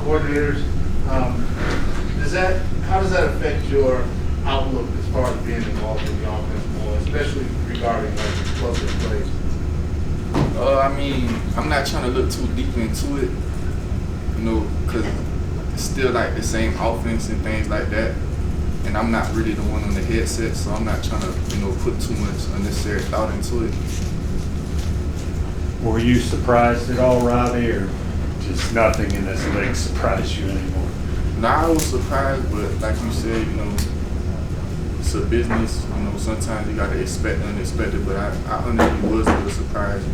coordinators. How does that affect your outlook as far as being involved in the offense more, especially regarding like explosive plays? I mean, I'm not trying to look too deep into it, because it's still like the same offense and things like that. And I'm not really the one on the headset, so I'm not trying to, put too much unnecessary thought into it. Were you surprised at all, Robby, or just nothing in this league surprised you anymore? Nah, I was surprised, but like you said, it's a business. Sometimes you gotta expect the unexpected. But I honestly was a little surprised,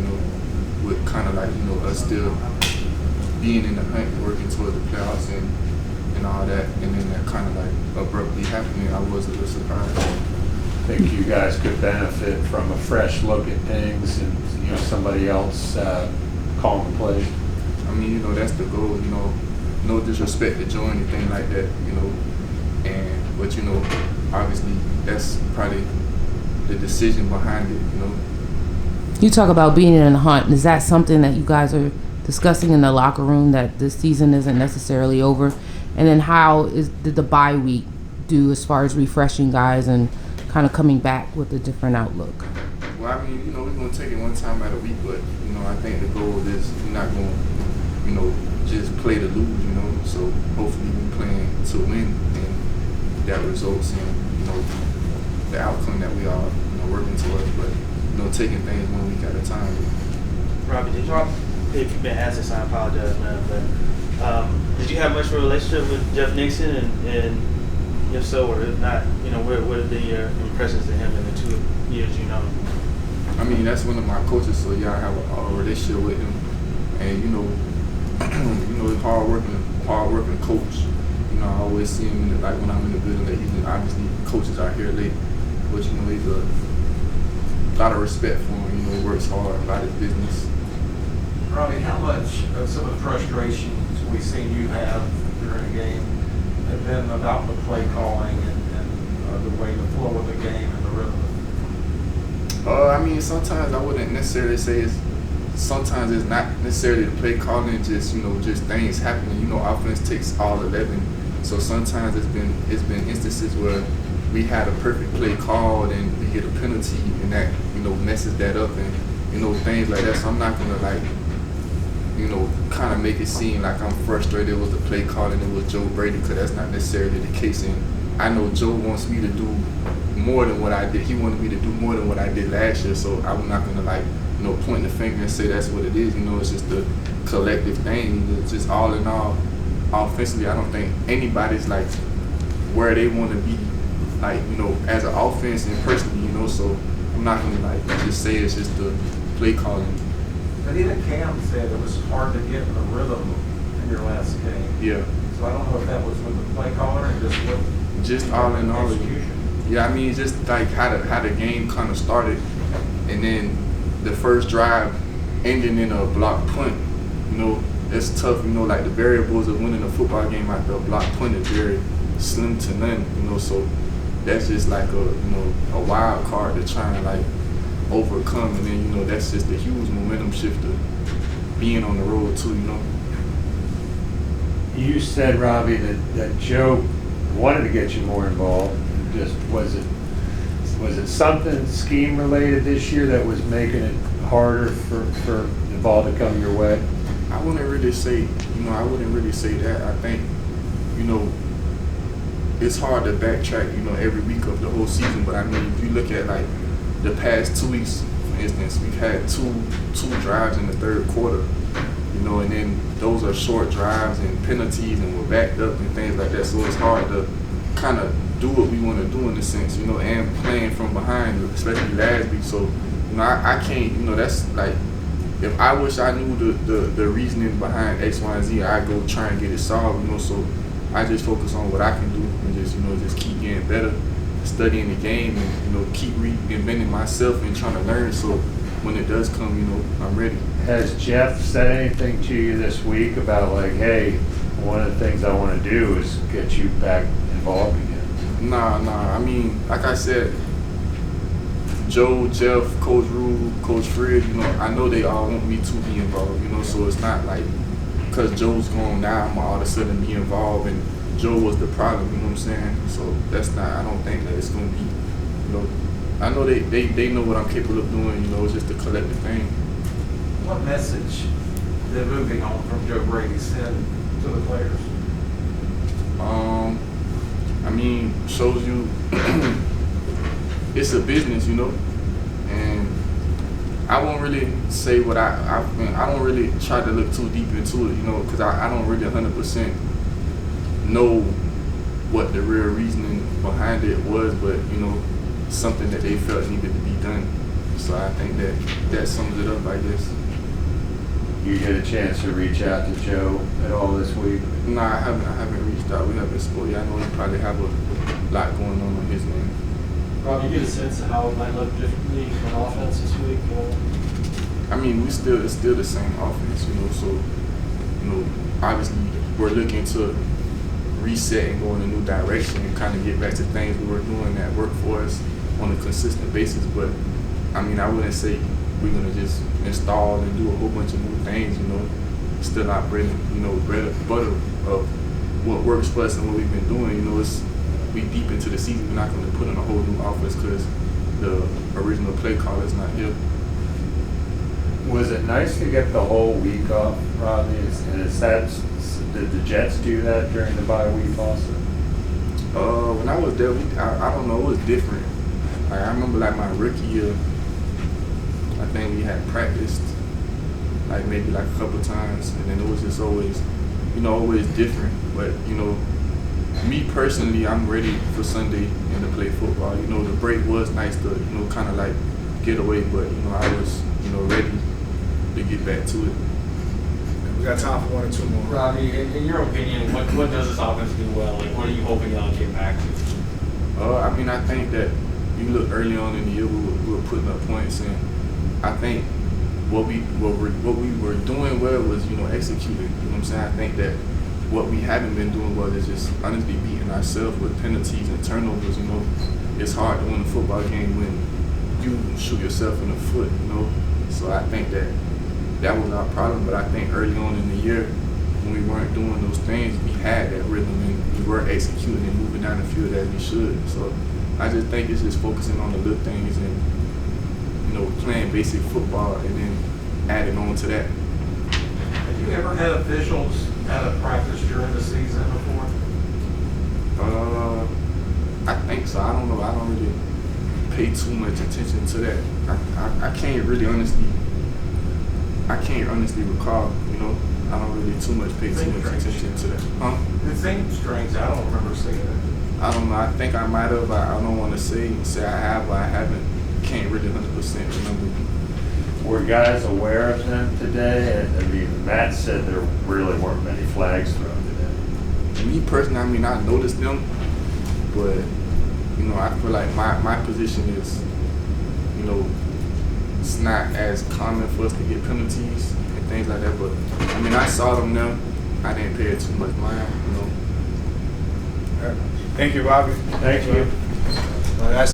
with kind of like us still being in the hunt, working towards the playoffs and all that, and then that kind of like abruptly happening. I was a little surprised. I think you guys could benefit from a fresh look at things and somebody else calling the plays. I mean, that's the goal. No disrespect to Joe or anything like that. But obviously that's probably the decision behind it. You talk about being in a hunt. Is that something that you guys are discussing in the locker room, that this season isn't necessarily over? And then how did the bye week do as far as refreshing guys and kind of coming back with a different outlook? Well, I mean, we're going to take it one time out a week, but, I think the goal is we're not going to, just play to lose, so hopefully we're playing to win, and that results in, the outcome that we are, working towards, but, taking things 1 week at a time. Robby, if you've been asked this, I apologize, man, but did you have much of a relationship with Jeff Nixon, and if so, or if not, what have been your impressions of him in the 2 years you know him? I mean, that's one of my coaches, so yeah, I have a relationship with him, and hard-working coach. I always see him like when I'm in the building that he's obviously coaches out here late, but he's a lot of respect for him. Works hard about his business. Robby, how much of some of the frustrations we've seen you have during a game have been about the play calling and the way the flow of the game and the rhythm? I mean, sometimes I wouldn't necessarily say sometimes it's not necessarily the play calling, just just things happening. Offense takes all 11, so sometimes it's been instances where we had a perfect play called and we get a penalty, and that messes that up, and things like that. So I'm not gonna kind of make it seem like I'm frustrated with the play calling it was Joe Brady, because that's not necessarily the case. And I know Joe wants me to do more than what I did. He wanted me to do more than what I did last year. So I'm not gonna point the finger and say that's what it is. It's just a collective thing. It's just all in all, offensively, I don't think anybody's where they want to be, as an offense and personally. So I'm not gonna just say it's just the play calling. But even Cam said it was hard to get in the rhythm in your last game. Yeah. So I don't know if that was with the play caller or just all in all. Execution. Yeah, I mean, just how the game kind of started, and then the first drive ending in a block punt. It's tough. The variables of winning a football game after a block punt is very slim to none. So that's just a wild card to try and overcome, and then that's just a huge momentum shift of being on the road too. You said, Robby, that Joe wanted to get you more involved. Just was it something scheme related this year that was making it harder for the ball to come your way? I wouldn't really say that. I think it's hard to backtrack every week of the whole season, but I mean, if you look at the past 2 weeks, for instance, we've had two drives in the third quarter, and then those are short drives and penalties, and we're backed up and things like that. So it's hard to kind of do what we want to do in a sense, and playing from behind, especially last week. So, I can't, that's if I wish I knew the reasoning behind X, Y, and Z, I'd go try and get it solved, So I just focus on what I can do and just keep getting better, studying the game, and keep reinventing myself and trying to learn. So when it does come, I'm ready. Has Jeff said anything to you this week about hey, one of the things I want to do is get you back involved again? Nah. I mean, like I said, Joe, Jeff, Coach Rule, Coach Fred, I know they all want me to be involved, so it's not because Joe's gone now, I'm all of a sudden be involved, and Joe was the problem. You know what I'm saying? So that's not. I don't think that it's gonna be. You know, I know they know what I'm capable of doing. You know, it's just a collective thing. What message did moving on from Joe Brady send to the players? I mean, shows you it's a business, you know, and I won't really say what I don't really try to look too deep into it, you know, because I don't really 100% know what the real reasoning behind it was, but you know, something that they felt needed to be done. So I think that sums it up, I guess. You get a chance to reach out to Joe at all this week? Nah, I haven't reached out. We haven't spoken yet. I know he probably have a lot going on his end. Rob, you get a sense of how it might look differently on offense this week? I mean, it's still the same offense, you know. So, you know, obviously we're looking to reset and go in a new direction and kind of get back to things we were doing that work for us on a consistent basis. But I mean, I wouldn't say we're gonna just install and do a whole bunch of new things, you know. Still operating, you know, bread and butter of what works for us and what we've been doing. You know, we deep into the season. We're not going to put in a whole new offense because the original play caller is not here. Was it nice to get the whole week off, Robby? Did the Jets do that during the bye week also? When I was there, I don't know, it was different. Like, I remember like my rookie year, I think we had practiced like maybe like a couple of times, and then it was just always, you know, always different. But you know, me personally, I'm ready for Sunday and to play football. You know, the break was nice to, you know, kind of like get away, but you know, I was, you know, ready to get back to it. We got time for one or two more. Robbie, in your opinion, what does this offense do well? Like, what are you hoping y'all get back to? I mean, I think that you look early on in the year, we were putting up points, and I think what we were doing well was, you know, executing. You know what I'm saying? I think that what we haven't been doing well is just honestly beating ourselves with penalties and turnovers. You know, it's hard to win a football game when you shoot yourself in the foot. You know, so I think that was our problem. But I think early on in the year, when we weren't doing those things, we had that rhythm and we were executing and moving down the field as we should. So I just think it's just focusing on the little things and, you know, playing basic football and then adding on to that. Have you ever had officials at a practice during the season before? I think so. I don't know. I don't really pay too much attention to that. I can't honestly recall, you know. I don't really too much pay too much attention to that. Huh? It seems strange. I don't remember seeing it. I don't know. I think I might have. I don't want to say I have, but I haven't. Can't really 100% remember. Were guys aware of them today? I mean, Matt said there really weren't many flags thrown today. Me personally, I mean, I noticed them, but you know, I feel like my position is, you know, it's not as common for us to get penalties and things like that. But I mean, I saw them now. I didn't pay it too much mind, you know. Thank you, Robbie. Thank you. That's